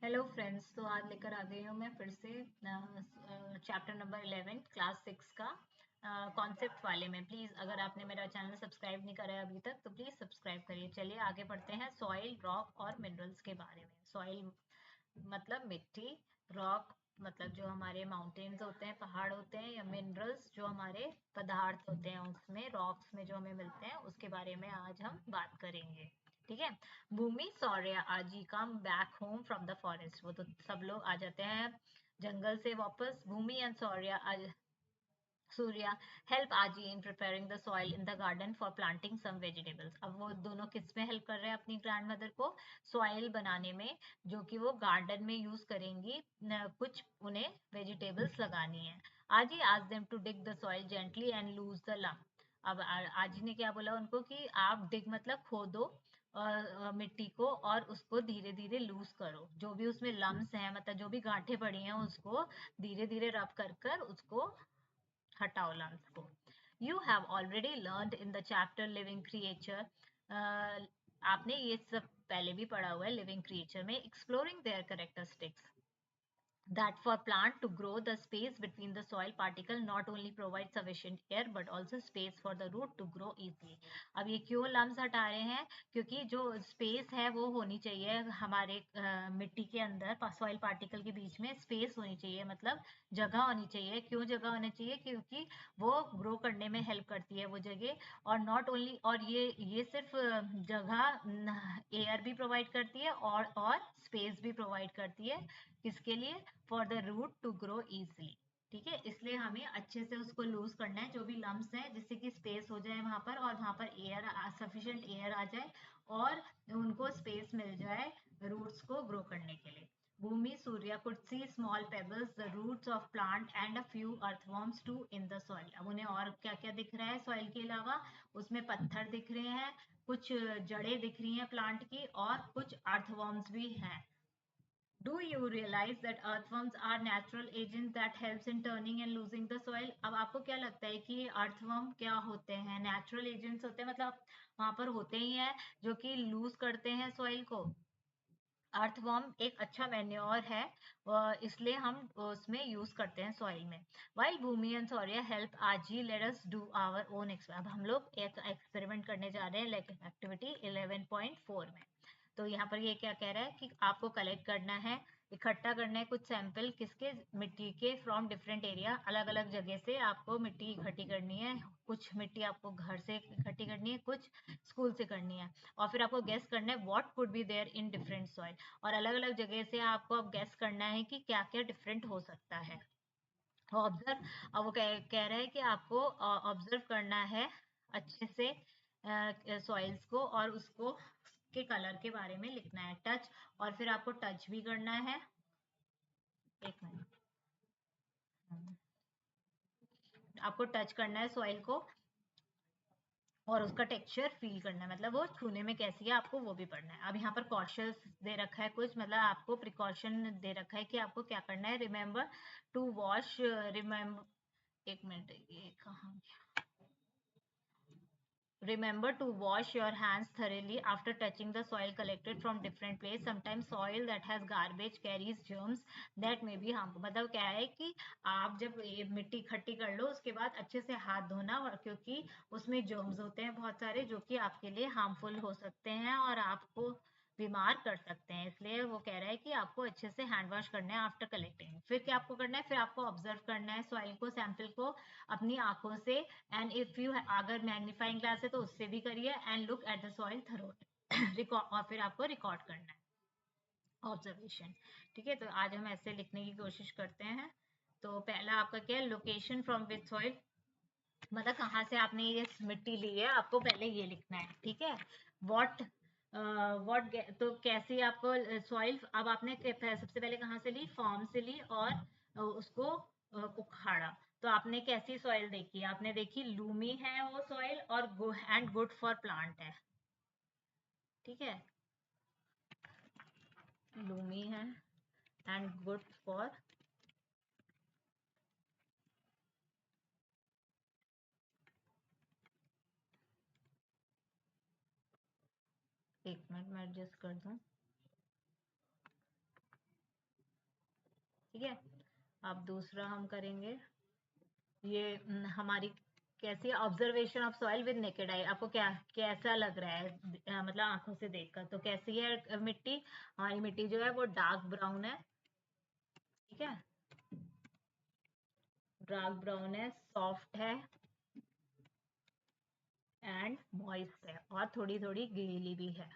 Hello friends, तो आज लेकर आ गई हूँ मैं फिर से चैप्टर नंबर 11 क्लास 6 का कॉन्सेप्ट वाले में। प्लीज़ अगर आपने मेरा चैनल सब्सक्राइब नहीं करा है अभी तक तो प्लीज़ सब्सक्राइब करिए। चलिए आगे बढ़ते हैं सॉइल, रॉक और मिनरल्स के बारे में। सॉइल मतलब मिट्टी, रॉक मतलब जो हमारे माउंटेन्स होते हैं, पहाड़ होते हैं, या मिनरल्स जो हमारे पदार्थ होते हैं उसमें, रॉक्स में जो हमें मिलते हैं उसके बारे में आज हम बात करेंगे। ठीक है। भूमि सौर्य आजी come back home from the forest. वो तो सब लोग आ जाते हैं जंगल से वापस। भूमि एंड सौर्य Surya help Aji in preparing the soil in the garden for planting some vegetables। अब वो दोनों किस में हेल्प कर रहे हैं अपनी ग्रैंड मदर को? सॉइल बनाने में, जो कि वो गार्डन में यूज करेंगी। कुछ उन्हें वेजिटेबल्स लगानी है। आजी ask them to dig the soil gently and lose the lump। अब आजी ने क्या बोला उनको कि आप डिग मतलब खोदो और मिट्टी को, और उसको धीरे धीरे लूज करो। जो भी उसमें लम्स हैं, मतलब जो भी गांठें पड़ी हैं, उसको धीरे धीरे रब कर कर उसको हटाओ लम्स को। You have already learn in the chapter living creature. आपने ये सब पहले भी पढ़ा हुआ है लिविंग क्रिएचर में। Exploring there characteristics that for plant to grow, the space between the soil particle not only provides sufficient air but also space for the root to grow easily। अब ये क्यों लम्स हटा रहे हैं? क्योंकि जो space है वो होनी चाहिए हमारे मिट्टी के अंदर, सॉइल पार्टिकल के बीच में स्पेस होनी चाहिए, मतलब जगह होनी चाहिए। क्यों जगह होनी चाहिए? क्योंकि वो ग्रो करने में हेल्प करती है वो जगह। और नॉट ओनली, और ये सिर्फ जगह, एयर भी प्रोवाइड करती है और स्पेस भी प्रोवाइड करती है। किसके लिए? For the root to grow easily. ठीक है, इसलिए हमें अच्छे से उसको लूज करना है जो भी लम्स है, जिससे कि स्पेस हो जाए वहां पर, और वहां पर एयर, सफिशिएंट एयर आ जाए और उनको स्पेस मिल जाए रूट्स को ग्रो करने के लिए। भूमि सूर्य could see small pebbles, the roots of plant and a few earthworms too in the soil। अब उन्हें और क्या क्या दिख रहा है सॉइल के अलावा? उसमें पत्थर दिख रहे हैं, कुछ जड़ें दिख रही हैं प्लांट की, और कुछ अर्थवर्म्स भी हैं। Do you realize that earthworms are natural agents that helps in turning and losing the soil? अब आपको क्या लगता है कि अर्थवर्म क्या होते हैं? नेचुरल एजेंट्स होते हैं, मतलब वहां पर होते ही हैं जो कि लूज करते हैं सॉइल को। अर्थवर्म एक अच्छा मैन्योर है, इसलिए हम उसमें यूज करते हैं सॉइल में। While Bhoomi and Saurya help आजी, let us do our own experiment. अब हम लोग एक एक्सपेरिमेंट करने जा रहे हैं लाइक एक्टिविटी 11.4 में। तो यहाँ पर ये क्या कह रहा है कि आपको कलेक्ट करना है, इकट्ठा करना है कुछ सैंपल, किसके? मिट्टी के, फ्रॉम डिफरेंट एरिया। अलग अलग जगह से आपको मिट्टी इकट्ठी करनी है। कुछ मिट्टी आपको घर से इकट्ठी करनी है, कुछ स्कूल से करनी है। और फिर आपको गेस करना है what could be there in different soil. और अलग अलग जगह से आपको अब गेस करना है कि क्या क्या डिफरेंट हो सकता है। ऑब्जर्व, अब वो कह रहे हैं कि आपको ऑब्जर्व करना है अच्छे से सॉइल्स को, और उसको के कलर के बारे में लिखना है। टच, और फिर आपको टच भी करना है। एक मिनट, आपको टच करना है सॉइल को और उसका टेक्सचर फील करना है, मतलब वो छूने में कैसी है आपको वो भी पढ़ना है। अब यहाँ पर कॉशंस दे रखा है कुछ, मतलब आपको प्रिकॉशन दे रखा है कि आपको क्या करना है। रिमेम्बर टू वॉश, रिमेम्बर, एक मिनट, ये कहाँ गया? Remember to wash your hands thoroughly after touching the soil collected from different place। Sometimes soil that has garbage carries germs that may be harmful। मतलब क्या है कि आप जब ये मिट्टी इकट्ठी कर लो उसके बाद अच्छे से हाथ धोना, और क्योंकि उसमें जर्म्स होते हैं बहुत सारे जो कि आपके लिए हार्मफुल हो सकते हैं और आपको बीमार कर सकते हैं। इसलिए वो कह रहा है कि आपको अच्छे से हैंड वॉश करना है आफ्टर कलेक्टिंग। फिर क्या आपको करना है? फिर आपको ऑब्जर्व करना है सॉइल को, सैंपल को अपनी आंखों से। एंड इफ यू, अगर मैग्नीफाइंग ग्लास है तो उससे भी करिए। And look at the soil thoroughly, और फिर आपको रिकॉर्ड करना है ऑब्जर्वेशन। ठीक है, तो आज हम ऐसे लिखने की कोशिश करते हैं। तो पहला आपका क्या है? लोकेशन फ्रॉम विच सॉइल, मतलब कहाँ से आपने ये मिट्टी ली है, आपको पहले ये लिखना है। ठीक है। वॉट, वॉट, तो कैसी आपको सॉइल, अब आपने सबसे पहले कहाँ से ली? फॉर्म से ली, और उसको उखाड़ा। तो आपने कैसी सॉइल देखी? आपने देखी लूमी है वो सॉइल, और एंड गुड फॉर प्लांट है। ठीक है, लूमी है एंड गुड फॉर, एक मिनट मैं एडजस्ट कर दूं। ठीक है, अब दूसरा हम करेंगे ये हमारी कैसी observation of soil with naked eye. आपको क्या कैसा लग रहा है मतलब आंखों से देखकर, तो कैसी है मिट्टी? हमारी मिट्टी जो है वो डार्क ब्राउन है, ठीक है, डार्क ब्राउन है, सॉफ्ट है एंड मॉइस्ट है, और थोड़ी थोड़ी गीली भी है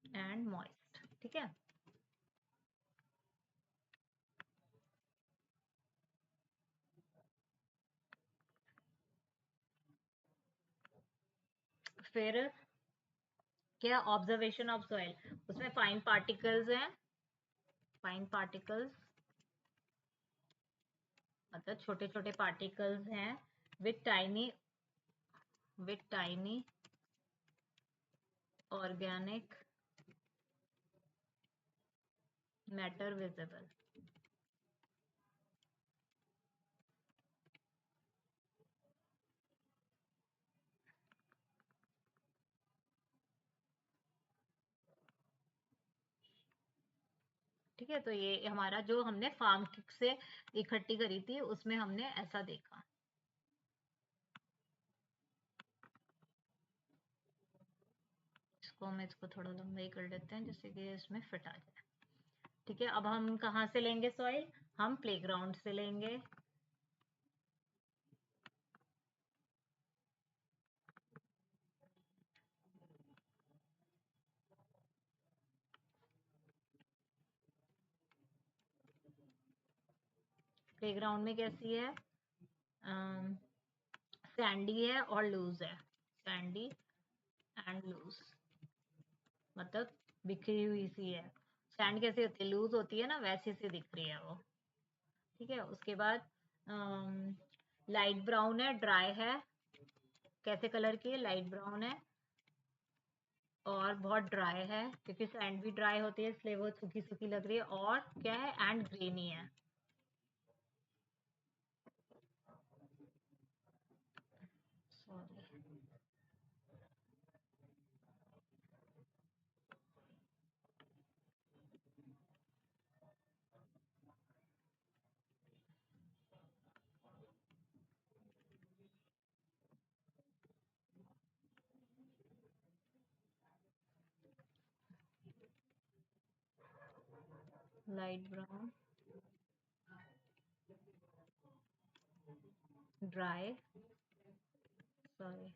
एंड मॉइस्ट, ठीक है। फिर क्या ऑब्जर्वेशन ऑफ सॉइल, उसमें फाइन पार्टिकल्स हैं, फाइन पार्टिकल्स मतलब छोटे छोटे पार्टिकल्स हैं with tiny organic matter visible. ठीक है, तो ये हमारा जो हमने फार्म किक से इकट्ठी करी थी उसमें हमने ऐसा देखा। इसको हम इसको थोड़ा लंबा ही कर देते हैं जिससे कि इसमें फिट आ जाए। ठीक है, अब हम कहाँ से लेंगे सॉइल? हम प्लेग्राउंड से लेंगे। प्लेग्राउंड में कैसी है? सैंडी है और लूज है, सैंडी एंड लूज, मतलब बिखरी हुई सी है। सैंड कैसी होती है? लूज होती है ना, वैसी सी दिख रही है वो। ठीक है, उसके बाद लाइट ब्राउन है, ड्राई है। कैसे कलर की है? लाइट ब्राउन है और बहुत ड्राई है, क्योंकि सैंड भी ड्राई होती है इसलिए वो सूखी सूखी लग रही है। और क्या है? एंड ग्रेनी है। Sorry, light brown, dry, sorry,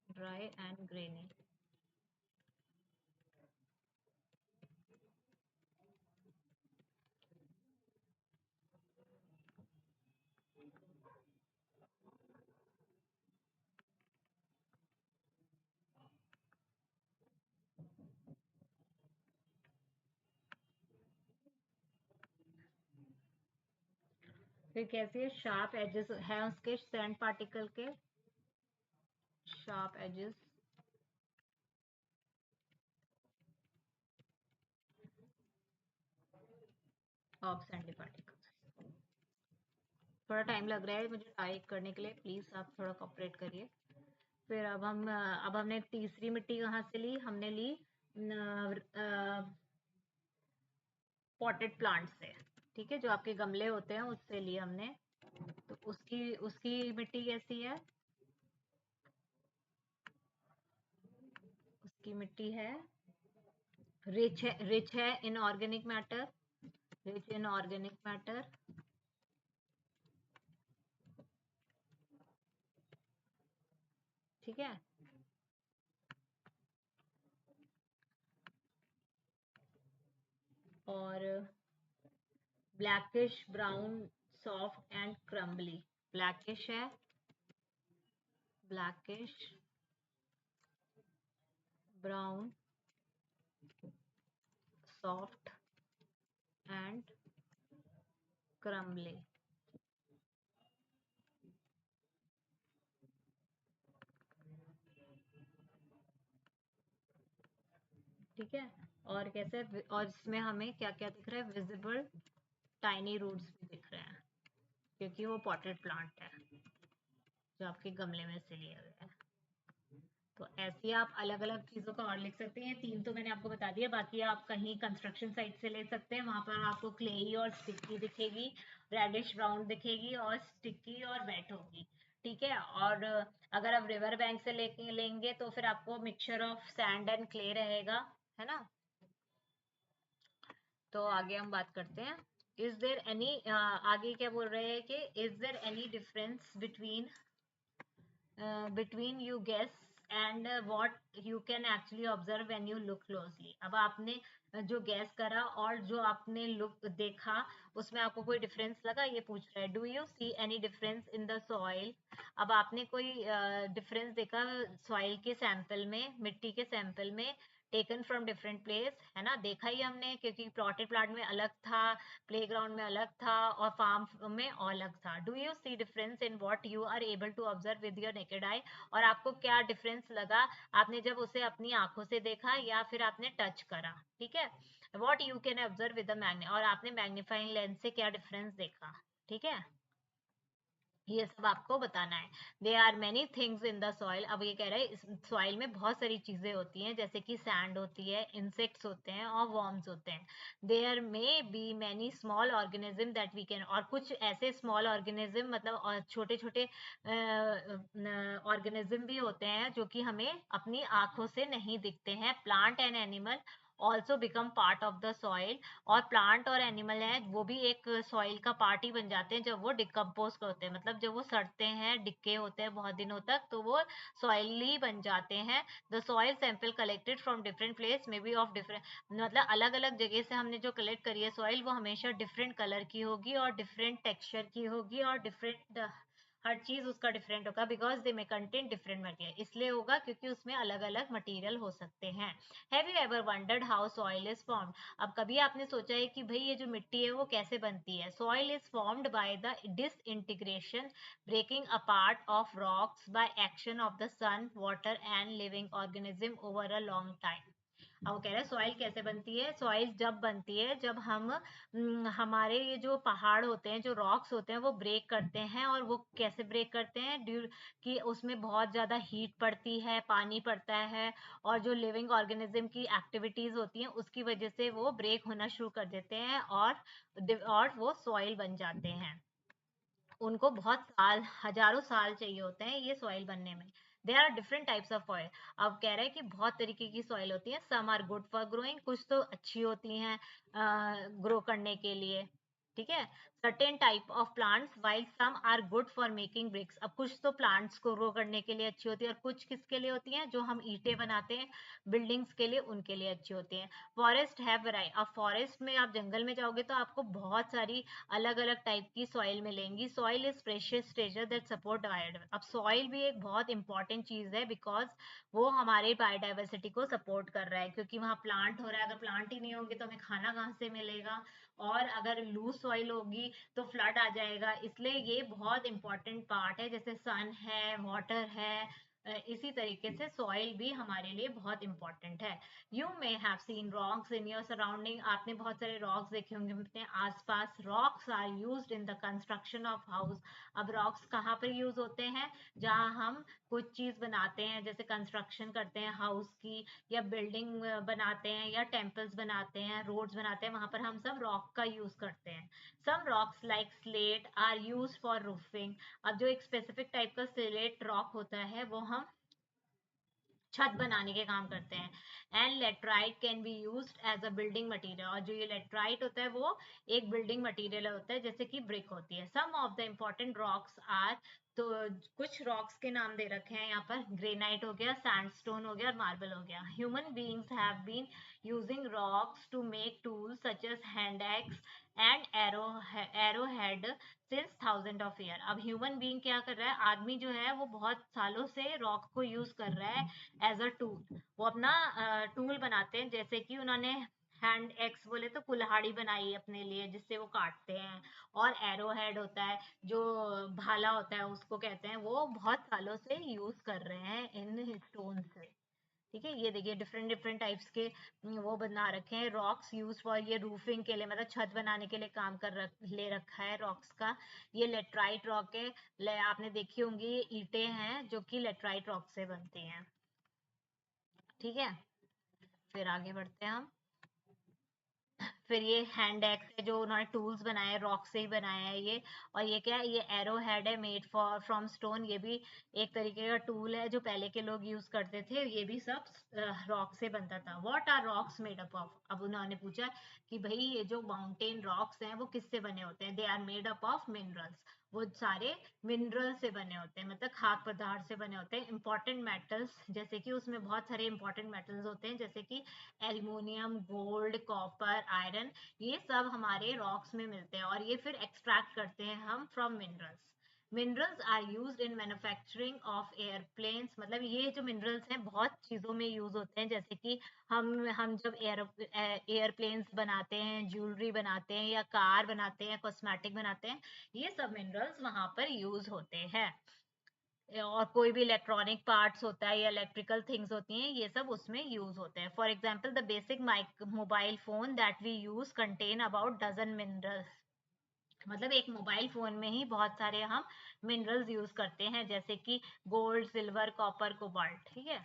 dry and grainy. फिर कैसी है? शार्प एजेस है उसके सैंड पार्टिकल के, sharp edges of sandy particles. थोड़ा टाइम लग रहा है मुझे टाइप करने के लिए, प्लीज आप थोड़ा कोऑपरेट करिए। फिर अब हमने तीसरी मिट्टी कहाँ से ली? हमने ली पॉटेड प्लांट से, ठीक है, जो आपके गमले होते हैं उससे ली हमने। तो उसकी उसकी मिट्टी कैसी है? उसकी मिट्टी है रिच है in organic matter, rich in organic matter, ठीक है। और blackish brown, soft and crumbly. Blackish है, blackish brown, soft and crumbly. ठीक है, और कैसे? और इसमें हमें क्या क्या दिख रहा है? विजिबल टाइनी रूट्स भी दिख रहे हैं, क्योंकि वो पॉटेड प्लांट है जो आपके गमले में से लिया गया है। तो ऐसे आप अलग अलग चीज़ों का और लिख सकते हैं। 3 तो मैंने आपको बता दिया, बाकी आप कहीं कंस्ट्रक्शन साइट से ले सकते हैं, वहां पर आपको क्लेई और स्टिकी दिखेगी, रेडिश ब्राउन दिखेगी और स्टिकी और वेट होगी। ठीक है। और अगर आप रिवर बैंक से लेके लेंगे तो फिर आपको mixture of sand and clay रहेगा, है ना। तो आगे हम बात करते हैं। इज देयर एनी, आगे क्या बोल रहे हैं कि is there any difference between between you guess and what you can actually observe when you look closely। अब आपने जो गैस करा और जो आपने लुक देखा उसमें आपको कोई डिफरेंस लगा, ये पूछ रहा है। Do you see any difference in the soil. अब आपने कोई डिफरेंस देखा सॉइल के सैंपल में, मिट्टी के सैंपल में, टेकन फ्रॉम डिफरेंट प्लेस, है ना। देखा ही हमने, क्योंकि प्लॉटेड प्लाट में अलग था, प्लेग्राउंड में अलग था और फार्म में अलग था। Do you see difference in what you are able to observe with your naked eye. और आपको क्या डिफरेंस लगा आपने जब उसे अपनी आंखों से देखा या फिर आपने टच करा। ठीक है। What you can observe with the magni, और आपने मैग्नीफाइंग लेंस से क्या डिफरेंस देखा। ठीक है, ये सब आपको बताना है। They are many things in the soil. अब ये कह रहे हैं इस सॉइल में बहुत सारी चीजें होती हैं, जैसे कि सैंड होती है, इंसेक्ट्स होते हैं और वर्म्स होते हैं। There may be many small organism that we can, और कुछ ऐसे स्मॉल ऑर्गेनिज्म मतलब छोटे छोटे ऑर्गेनिज्म भी होते हैं जो कि हमें अपनी आंखों से नहीं दिखते हैं। Plant and animal also become part of the soil. और प्लांट और एनिमल हैं वो भी एक सॉइल का पार्ट ही बन जाते हैं जब वो डिकम्पोज होते हैं, मतलब जब वो सड़ते हैं, डिक्के होते हैं बहुत दिनों तक, तो वो सॉइल ही बन जाते हैं। The soil sample collected from different place may be of different, मतलब अलग अलग जगह से हमने जो कलेक्ट करी है सॉइल, वो हमेशा डिफरेंट कलर की होगी और डिफरेंट टेक्सचर की होगी और डिफरेंट, हर चीज उसका डिफरेंट होगा। Because they may contain different material, इसलिए होगा क्योंकि उसमें अलग अलग मटेरियल हो सकते हैं। Have you ever wondered how soil is formed. अब कभी आपने सोचा है कि भाई ये जो मिट्टी है वो कैसे बनती है। Soil is formed by the disintegration, breaking apart of rocks by action of the sun, water and living organism over a long time. अब वो कह रहे हैं सॉइल कैसे बनती है। सॉइल जब बनती है जब हम हमारे ये जो पहाड़ होते हैं, जो रॉक्स होते हैं, वो ब्रेक करते हैं। और वो कैसे ब्रेक करते हैं, ड्यू कि उसमें बहुत ज़्यादा हीट पड़ती है, पानी पड़ता है, और जो लिविंग ऑर्गेनिज्म की एक्टिविटीज़ होती हैं उसकी वजह से वो ब्रेक होना शुरू कर देते हैं और वो सॉइल बन जाते हैं। उनको बहुत साल, हजारों साल चाहिए होते हैं ये सॉइल बनने में। There are different types of soil. अब कह रहे हैं कि बहुत तरीके की सॉइल होती है। Some are good for growing, कुछ तो अच्छी होती हैं ग्रो करने के लिए। ठीक है। Certain type of plants while some are good for making bricks. अब कुछ तो प्लांट्स को ग्रो करने के लिए अच्छी होती है और कुछ किसके लिए होती हैं, जो हम ईंटें बनाते हैं बिल्डिंग्स के लिए, उनके लिए अच्छी होती हैं। Forest have variety. अब फॉरेस्ट में, आप जंगल में जाओगे तो आपको बहुत सारी अलग अलग टाइप की सॉइल मिलेंगी। Soil is precious treasure that support biodiversity. अब सॉइल भी एक बहुत इंपॉर्टेंट चीज है, बिकॉज वो हमारे बायोडाइवर्सिटी को सपोर्ट कर रहा है, क्योंकि वहाँ प्लांट हो रहा है। अगर प्लांट ही नहीं होंगे तो हमें खाना कहाँ से मिलेगा, और अगर लूज सॉइल होगी तो फ्लड आ जाएगा। इसलिए ये बहुत इंपॉर्टेंट पार्ट है, जैसे सन है, वाटर है, इसी तरीके से सॉइल भी हमारे लिए बहुत इंपॉर्टेंट है। You may have seen rocks in your surrounding. आपने बहुत सारे रॉक्स देखे होंगे अपने आसपास। Rocks are used in the construction of house. अब रॉक्स कहाँ पर यूज होते हैं, जहाँ हम कुछ चीज बनाते हैं, जैसे कंस्ट्रक्शन करते हैं हाउस की, या बिल्डिंग बनाते हैं, या टेम्पल्स बनाते हैं, रोड्स बनाते हैं, वहां पर हम सब रॉक का यूज करते हैं। Some rocks like slate are use for roofing. अब जो एक स्पेसिफिक टाइप का स्लेट रॉक होता है वो हम छत बनाने के काम करते हैं। And laterite can be used as a building material. और जो ये लेटराइट होता है वो एक बिल्डिंग मटेरियल होता है, जैसे कि ब्रिक होती है। Some of the important rocks are, तो कुछ रॉक्स के नाम दे रखे हैं यहाँ पर। ग्रेनाइट हो गया, सैंडस्टोन हो गया और मार्बल हो गया। Human beings have been using rocks to make tools such as hand axe and arrow head since thousand of year. अब ह्यूमन बीइंग क्या कर रहा है, आदमी जो है वो बहुत सालों से रॉक को यूज कर रहा है एज अ टूल। वो अपना टूल बनाते हैं, जैसे कि उन्होंने हैंड एक्स बोले तो कुल्हाड़ी बनाई अपने लिए जिससे वो काटते हैं। और एरो हेड होता है, जो भाला होता है उसको कहते हैं, वो बहुत सालों से यूज कर रहे हैं इन स्टोन से। ठीक है। ये देखिए डिफरेंट डिफरेंट टाइप्स के वो बना रखे हैं। रॉक्स यूज फॉर, ये रूफिंग के लिए, मतलब छत बनाने के लिए काम ले रखा है रॉक्स का। ये लेटराइट रॉक है, आपने देखी होंगी, ये ईंटें हैं जो कि लेटराइट रॉक से बनती हैं। ठीक है, फिर आगे बढ़ते हैं हम। फिर ये हैंड एक्स है जो उन्होंने टूल्स बनाए, रॉक से ही बनाया है ये। और ये क्या है, ये एरो हेड है मेड फॉर फ्रॉम स्टोन, ये भी एक तरीके का टूल है जो पहले के लोग यूज करते थे। ये भी सब रॉक से बनता था। What are rocks made up of? अब उन्होंने पूछा कि भाई ये जो माउंटेन रॉक्स हैं वो किससे बने होते हैं? They are made up of minerals. वो सारे मिनरल से बने होते हैं, मतलब खाद्य पदार्थ से बने होते हैं। इंपॉर्टेंट मेटल्स, जैसे कि उसमें बहुत सारे इंपॉर्टेंट मेटल्स होते हैं, जैसे कि एल्युमिनियम, गोल्ड, कॉपर, आयरन, ये सब हमारे रॉक्स में मिलते हैं और ये फिर एक्सट्रैक्ट करते हैं हम from minerals. Minerals are used in manufacturing of airplanes, मतलब ये जो मिनरल्स हैं बहुत चीज़ों में यूज होते हैं, जैसे कि हम जब एयरप्लेन्स बनाते हैं, ज्वेलरी बनाते हैं, या कार बनाते हैं, कॉस्मेटिक बनाते हैं, ये सब मिनरल्स वहां पर यूज होते हैं। और कोई भी इलेक्ट्रॉनिक पार्ट्स होता है या इलेक्ट्रिकल थिंग्स होती हैं, ये सब उसमें यूज होते हैं। For example the basic mobile phone that we use contain about dozen minerals, मतलब एक मोबाइल फोन में ही बहुत सारे हम मिनरल्स यूज करते हैं, जैसे कि गोल्ड, सिल्वर, कॉपर, कोबाल्ट। ठीक है।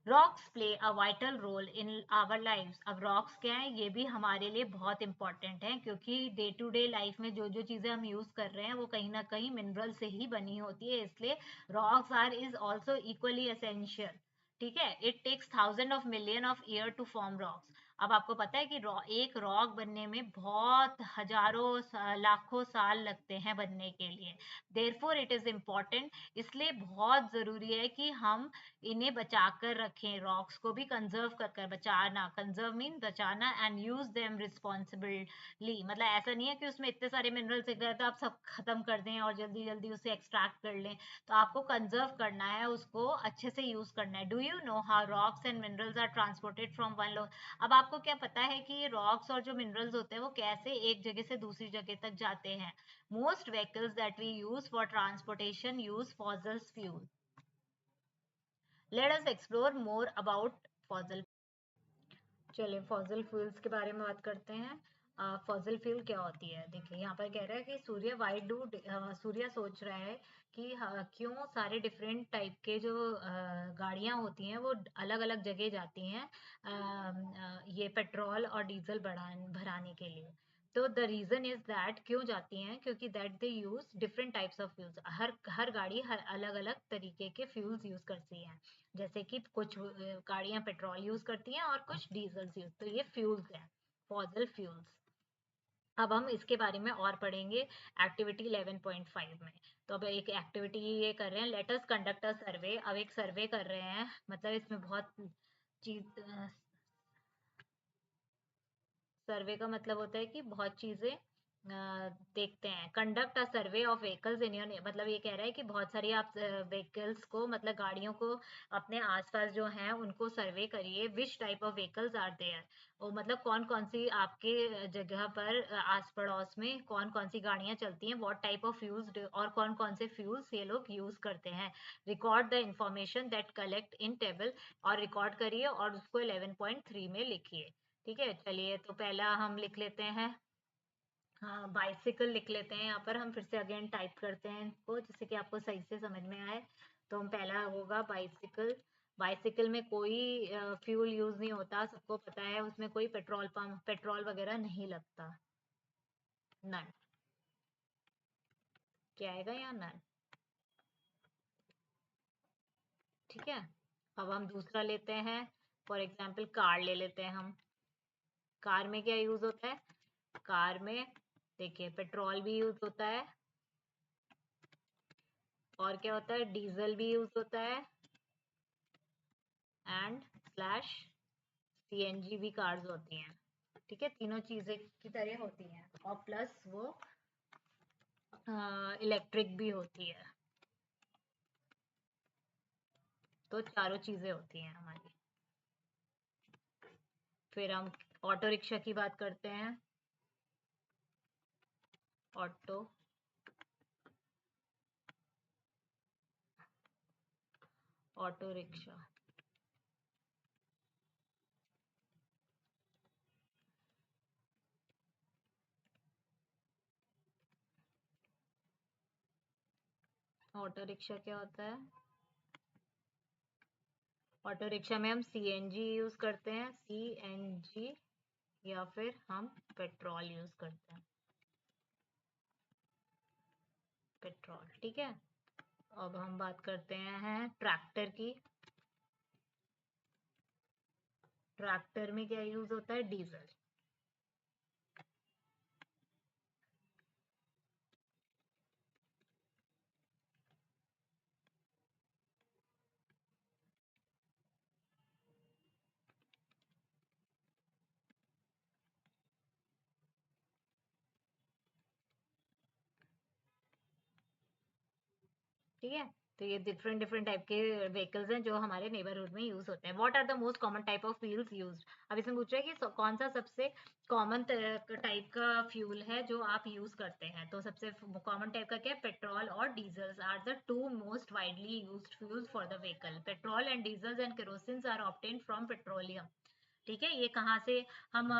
Rocks play a vital role in our lives. अब रॉक्स क्या है, ये भी हमारे लिए बहुत इंपॉर्टेंट है, क्योंकि डे टू डे लाइफ में जो जो चीजें हम यूज कर रहे हैं वो कहीं ना कहीं मिनरल से ही बनी होती है, इसलिए rocks are is also equally essential. ठीक है। It takes thousand of million of year to form rocks. अब आपको पता है कि एक रॉक बनने में बहुत हजारों लाखों साल लगते हैं बनने के लिए। देयरफॉर इट इज इम्पोर्टेंट, इसलिए बहुत जरूरी है कि हम इन्हें बचा कर रखें, रॉक्स को भी कंजर्व कर कर बचाना। कंजर्व मीन बचाना, एंड यूज देम रिस्पॉन्सिबली, मतलब ऐसा नहीं है कि उसमें इतने सारे मिनरल्स एक तो आप सब खत्म कर दें और जल्दी जल्दी उसे एक्सट्रैक्ट कर लें। तो आपको कंजर्व करना है, उसको अच्छे से यूज करना है। Do you know how rocks and minerals are transported from one lo? अब आपको क्या पता है कि ये रॉक्स और जो मिनरल्स होते हैं वो कैसे एक जगह से दूसरी जगह तक जाते हैं? Most vehicles that we use for transportation use fossil fuel. Let us explore more about fossil. चलिए फॉसिल फ्यूल्स के बारे में बात करते हैं। फॉसिल फ्यूल क्या होती है? देखिए यहाँ पर कह रहा है कि सूर्य वाई डू सूर्य सोच रहा है कि क्यों सारे डिफरेंट टाइप के जो गाड़ियाँ होती हैं वो अलग अलग जगह जाती हैं ये पेट्रोल और डीजल भराने के लिए। तो द रीजन इज दैट, क्यों जाती हैं? क्योंकि that they use different types of fuels. हर गाड़ी हर अलग अलग तरीके के फ्यूल्स यूज करती हैं। जैसे कि कुछ गाड़ियां पेट्रोल यूज करती हैं और कुछ डीजल यूज, तो ये फ्यूल्स हैं, फॉसिल फ्यूल्स। अब हम इसके बारे में और पढ़ेंगे एक्टिविटी 11.5 में। तो अब एक एक्टिविटी ये कर रहे हैं, लेट अस कंडक्ट अ सर्वे। अब एक सर्वे कर रहे हैं, मतलब इसमें बहुत चीज, सर्वे का मतलब होता है कि बहुत चीजें देखते हैं। Conduct a survey of vehicles in your, मतलब ये कह रहा है कि बहुत सारी आप व्हीकल्स को, मतलब गाड़ियों को अपने आसपास जो हैं उनको सर्वे करिए। Which type of vehicles are there, वो मतलब कौन कौन सी आपके जगह पर आस पड़ोस में कौन कौन सी गाड़ियां चलती हैं, व्हाट टाइप ऑफ फ्यूल्स, और कौन कौन से फ्यूल्स ये लोग यूज करते हैं। Record the information that collect in table, और रिकॉर्ड करिए और उसको 11.3 में लिखिए। ठीक है। चलिए तो पहला हम लिख लेते हैं, हाँ बाइसिकल लिख लेते हैं। यहाँ पर हम फिर से अगेन टाइप करते हैं इनको, जिससे कि आपको सही से समझ में आए। तो हम पहला होगा बाइसिकल। बाइसिकल में कोई फ्यूल यूज नहीं होता, सबको पता है, उसमें कोई पेट्रोल पंप, पेट्रोल वगैरह नहीं लगता। नन, क्या आएगा यहाँ? नन। ठीक है। अब हम दूसरा लेते हैं, फॉर एग्जाम्पल कार ले लेते हैं हम। कार में क्या यूज होता है? कार में देखिए पेट्रोल भी यूज होता है, और क्या होता है, डीजल भी यूज होता है, एंड स्लैश सीएनजी भी कार्स होती हैं। ठीक है, तीनों चीजें की तरह होती हैं, और प्लस वो इलेक्ट्रिक भी होती है। तो चारों चीजें होती हैं हमारी। फिर हम ऑटो रिक्शा की बात करते हैं। Auto, auto rickshaw. Auto rickshaw क्या होता है? ऑटो रिक्शा में हम सीएनजी यूज करते हैं, सीएनजी, या फिर हम पेट्रोल यूज करते हैं, पेट्रोल। ठीक है, अब हम बात करते हैं ट्रैक्टर की। ट्रैक्टर में क्या यूज होता है? डीजल। ठीक है, तो ये डिफरेंट डिफरेंट टाइप के व्हीकल्स हैं जो हमारे नेबरहुड में यूज होते हैं। What are the most common type of fuels used? अब इसमें पूछ रहा है कि कौन सा सबसे कॉमन टाइप का फ्यूल है जो आप यूज करते हैं। तो सबसे कॉमन टाइप का क्या है? पेट्रोल और diesels are the two most widely used fuels for the vehicle. Petrol and diesels and kerosene are obtained from petroleum. ठीक है, ये कहाँ से हम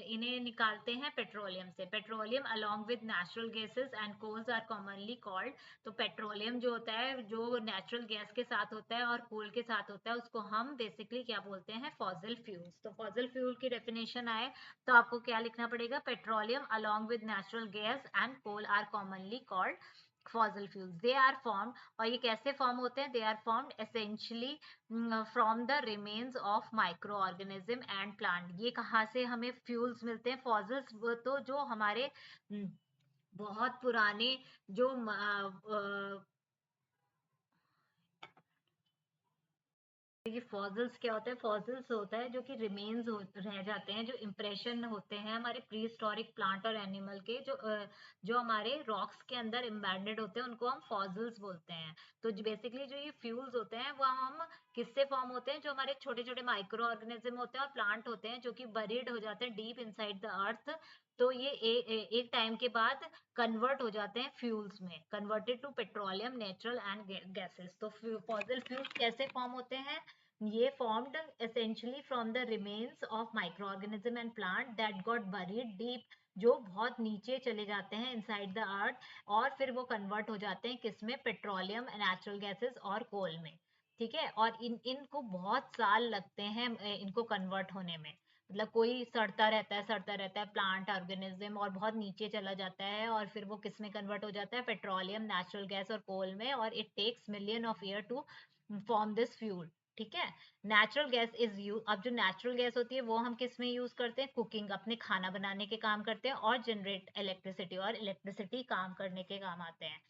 इन्हें निकालते हैं? पेट्रोलियम से। Petroleum along with natural gases and coals are commonly called. तो पेट्रोलियम जो होता है, जो नेचुरल गैस के साथ होता है और कोल के साथ होता है, उसको हम बेसिकली क्या बोलते हैं? Fossil fuels. तो फॉसिल फ्यूल की डेफिनेशन आए तो आपको क्या लिखना पड़ेगा? Petroleum along with natural gas and coal are commonly called fossil fuels. They are form, और ये कैसे फॉर्म होते हैं? They are formed essentially from the remains of micro organism and plant. ये कहाँ से हमें फ्यूल्स मिलते हैं? फॉसिल्स, तो जो हमारे बहुत पुराने जो ये फॉसिल्स क्या होता है? फॉसिल्स होता है जो कि रिमेन्स रह जाते हैं, जो इम्प्रेशन होते हैं हमारे प्री हिस्टोरिक प्लांट और एनिमल के, जो हमारे रॉक्स के अंदर एम्बेडेड होते हैं, उनको हम फॉसिल्स बोलते हैं। तो बेसिकली जो ये फ्यूल्स होते हैं वो हम किससे फॉर्म होते हैं? जो हमारे छोटे छोटे माइक्रो ऑर्गेनिज्म होते हैं और प्लांट होते हैं जो कि बरीड हो जाते हैं डीप इनसाइड द अर्थ। तो ये एक टाइम के बाद कन्वर्ट हो जाते हैं फ्यूल्स में, converted to petroleum, natural and gases. तो फॉसिल फ्यूल्स कैसे फॉर्म होते हैं? ये formed essentially from the remains of microorganism and plant that got buried deep, जो बहुत नीचे चले जाते हैं इनसाइड द अर्थ, और फिर वो कन्वर्ट हो जाते हैं किसमें? पेट्रोलियम, नेचुरल गैसेस और कोल में। ठीक है, और इनको बहुत साल लगते हैं इनको कन्वर्ट होने में। मतलब कोई सड़ता रहता है प्लांट ऑर्गेनिज्म और बहुत नीचे चला जाता है, और फिर वो किस में कन्वर्ट हो जाता है? पेट्रोलियम, नेचुरल गैस और कोल में, और it takes million of year to form this fuel. ठीक है, नेचुरल गैस इज यूज। अब जो नेचुरल गैस होती है वो हम किस में यूज करते हैं? कुकिंग, अपने खाना बनाने के काम करते हैं, और जनरेट इलेक्ट्रिसिटी, और इलेक्ट्रिसिटी काम करने के काम आते हैं।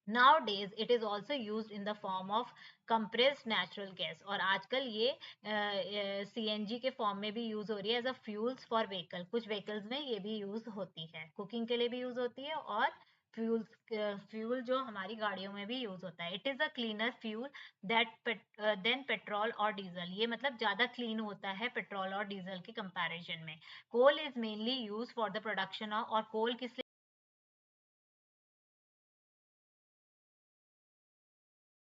Nowadays it is also used in the form of compressed natural gas, और आजकल ये सीएनजी के फॉर्म में भी यूज हो रही है as a fuels for vehicle. कुछ व्हीकल्स में ये भी यूज होती है, कुकिंग के लिए भी यूज होती है, और फ्यूल जो हमारी गाड़ियों में भी यूज होता है। It is a cleaner fuel that then petrol और डीजल। ये मतलब ज्यादा क्लीन होता है पेट्रोल और डीजल के कंपैरिजन में। Coal is mainly use for the production of, और कोल किस